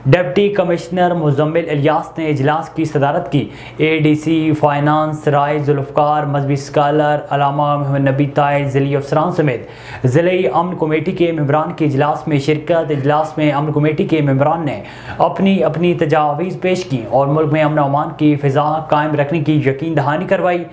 डिप्टी कमिश्नर मुजम्मिल इलियास ने इजलास की सदारत की। एडीसी फाइनेंस राय जुल्फ़कार, मजहबी स्कॉलर अलामा मोहम्मद नबी ताई, ज़िली अफसरान समेत ज़िले अमन कमेटी के मेंबरान के इजलास में शिरकत। इजलास में अमन कमेटी के मेंबरान ने अपनी अपनी तजावीज़ पेश की और मुल्क में अमन अमान की फ़िज़ा कायम रखने की यकीन दहानी करवाई।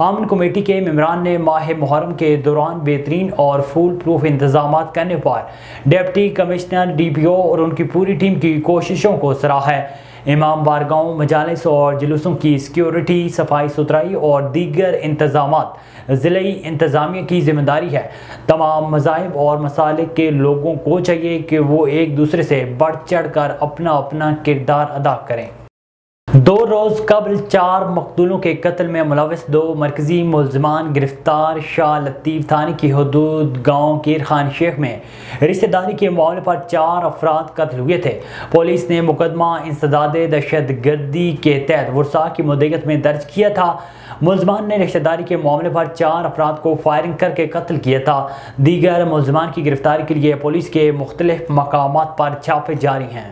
अमन कमेटी के मेंबरान ने माह मुहर्रम के दौरान बेहतरीन और फूल प्रूफ इंतजामात करने पर डिप्टी कमिश्नर, डीपीओ और उनकी पूरी टीम की कोशिशों को सराहा है। इमाम बारगाहों, मजालिस और जुलूसों की सिक्योरिटी, सफाई सुथराई और दीगर इंतजामात ज़िले इंतज़ामिया की जिम्मेदारी है। तमाम मज़ाहिब और मसालिक के लोगों को चाहिए कि वो एक दूसरे से बढ़ चढ़ कर अपना अपना किरदार अदा करें। 2 रोज़ कबल 4 मकतूलों के कत्ल में मुलव्वस 2 मरकजी मुलजमान गिरफ्तार। शाह लतीफ़ थाने की हदूद गाँव कीर खान शेख में रिश्तेदारी के मामले पर 4 अफराद कत्ल हुए थे। पुलिस ने मुकदमा इंसदाद दहशत गर्दी के तहत वर्सा की मुद्दत में दर्ज किया था। मुलजमान ने रिश्तेदारी के मामले पर 4 अफराद को फायरिंग करके कत्ल किया था। दीगर मुलजमान की गिरफ्तारी के लिए पुलिस के मुख्तलिफ मकामात पर छापे जारी हैं।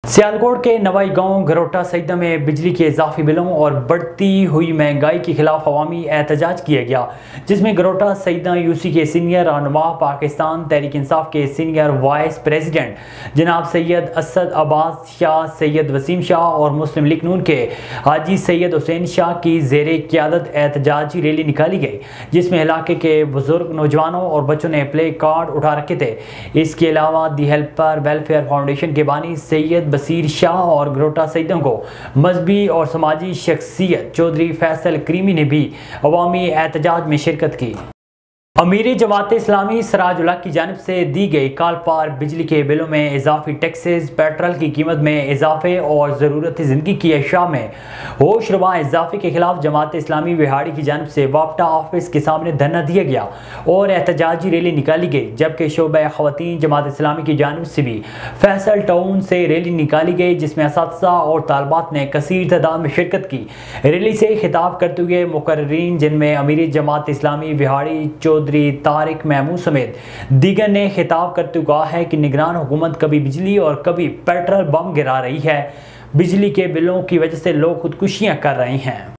सियालकोट के नवाई गांव घरोटा सईदा में बिजली के इजाफी बिलों और बढ़ती हुई महंगाई के खिलाफ अवामी एहतजाज किया गया, जिसमें घरोटा सईदा यूसी के सीनियर रहनुमा, पाकिस्तान तहरीक इंसाफ के सीनियर वाइस प्रेसिडेंट जनाब सैयद असद अब्बास शाह, सैयद वसीम शाह और मुस्लिम लीग नून के हाजी सैयद हुसैन शाह की ज़ेरे क़यादत एहतजाजी रैली निकाली गई, जिसमें इलाके के बुजुर्ग, नौजवानों और बच्चों ने प्ले कार्ड उठा रखे थे। इसके अलावा दी हेल्पर वेलफेयर फाउंडेशन के बानी सैयद बसीर शाह और घरोटा सईदों को मजहबी और समाजी शख्सियत चौधरी फैसल क्रीमी ने भी अवामी एहतजाज में शिरकत की। अमीर जमात इस्लामी सिराजुल हक की जानिब से दी गई कॉल पर बिजली के बिलों में इजाफी टैक्सेस, पेट्रोल की कीमत में इजाफे और ज़रूरत ज़िंदगी की अशिया में होश रुबा इजाफे के खिलाफ जमात इस्लामी विहाड़ी की जानिब से वापटा ऑफिस के सामने धरना दिया गया और एहतजाजी रैली निकाली गई, जबकि शोबा ख़वातीन जमात इस्लामी की जानिब से भी फैसल टाउन से रैली निकाली गई, जिसमें असातिज़ा और तालबात ने कसीर तादाद में शिरकत की। रैली से खिताब करते हुए मुकर्रीन, जिनमें अमीर जमात इस्लामी विहाड़ी चौधरी तारिक महमूद समेत दीगर ने खिताब करते हुए कहा है कि निगरान हुकूमत कभी बिजली और कभी पेट्रोल बम गिरा रही है। बिजली के बिलों की वजह से लोग खुदकुशियां कर रहे हैं।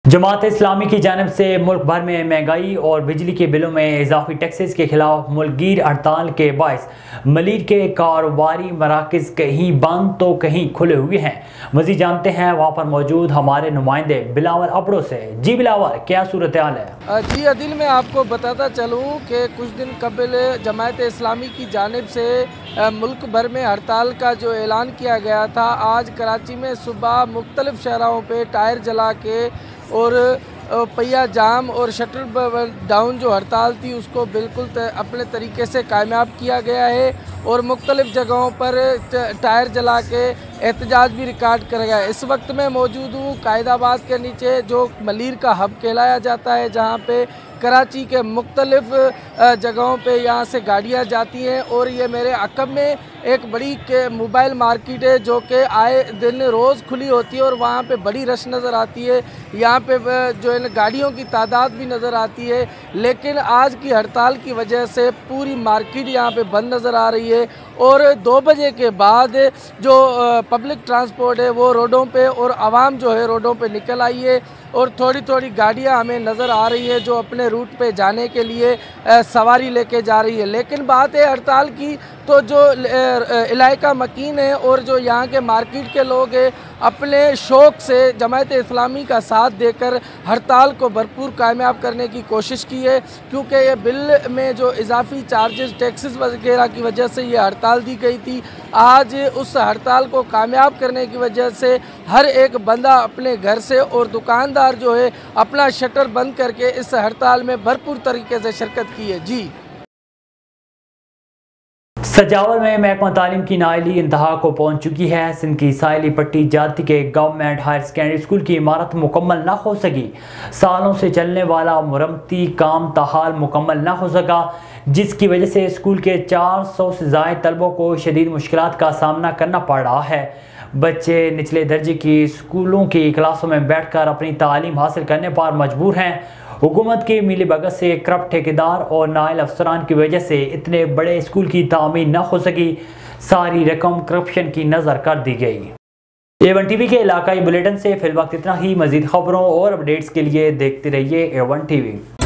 जमात इस्लामी की जानिब से मुल्क भर में महंगाई और बिजली के बिलों में इजाफी टैक्सेस के खिलाफ मुल्कगीर हड़ताल के बायस मलीर के कारोबारी मराकज़ कहीं बंद तो कहीं खुले हुए हैं। मज़ीद जानते हैं वहाँ पर मौजूद हमारे नुमाइंदे बिलावल अपड़ो से। जी बिलावल, क्या सूरत हाल है? जी अदिल, मैं आपको बताता चलूँ कि कुछ दिन कबल जमात इस्लामी की जानिब से मुल्क भर में हड़ताल का जो ऐलान किया गया था, आज कराची में सुबह मुख्तलिफ शहरों पर टायर जला के और पहिया जाम और शटर डाउन जो हड़ताल थी उसको बिल्कुल अपने तरीके से कामयाब किया गया है और मुख्तलिफ़ जगहों पर टायर जला के एहतजाज भी रिकॉर्ड कर गया। इस वक्त मैं मौजूद हूँ कायदाबाद के नीचे, जो मलीर का हब कहलाया जाता है, जहाँ पे कराची के मुख्तलिफ जगहों पे यहाँ से गाड़ियाँ जाती हैं। और ये मेरे अक़ब में एक बड़ी के मोबाइल मार्केट है जो कि आए दिन रोज़ खुली होती है और वहाँ पे बड़ी रश नज़र आती है। यहाँ पे जो है गाड़ियों की तादाद भी नज़र आती है, लेकिन आज की हड़ताल की वजह से पूरी मार्केट यहाँ पे बंद नज़र आ रही है। और 2 बजे के बाद जो पब्लिक ट्रांसपोर्ट है वो रोडों पे और आवाम जो है रोडों पे निकल आई है और थोड़ी थोड़ी गाड़ियाँ हमें नज़र आ रही है जो अपने रूट पे जाने के लिए सवारी लेके जा रही है। लेकिन बात है हड़ताल की, तो जो इलाका मकीन है और जो यहाँ के मार्केट के लोग हैं अपने शौक़ से जमात इस्लामी का साथ देकर हड़ताल को भरपूर कामयाब करने की कोशिश की है, क्योंकि ये बिल में जो इजाफी चार्जेस टैक्सेस वगैरह की वजह से ये हड़ताल दी गई थी। आज उस हड़ताल को कामयाब करने की वजह से हर एक बंदा अपने घर से और दुकानदार जो है अपना शटर बंद करके इस हड़ताल में भरपूर तरीके से शिरकत की है। जी सजावल में महकमा तालीम की नाअहली इंतहा को पहुंच चुकी है। सिंध की साहिली पट्टी जाती के गवर्नमेंट हायर सेकेंडरी स्कूल की इमारत मुकम्मल न हो सकी। सालों से चलने वाला मुरम्मती काम ताहाल मुकम्मल न हो सका, जिसकी वजह से स्कूल के 400 से ज़ायद तलबों को शदीद मुश्किलात का सामना करना पड़ रहा है। बच्चे निचले दर्जे की स्कूलों की क्लासों में बैठकर अपनी तालीम हासिल करने पर मजबूर हैं। हुकूमत की मिली भगत से करप्ट ठेकेदार और नाइल अफसरान की वजह से इतने बड़े स्कूल की तामीर न हो सकी। सारी रकम करप्शन की नज़र कर दी गई। A1 TV के इलाकाई बुलेटिन से फिलवक्त इतना ही। मज़ीद खबरों और अपडेट्स के लिए देखते रहिए A1 TV।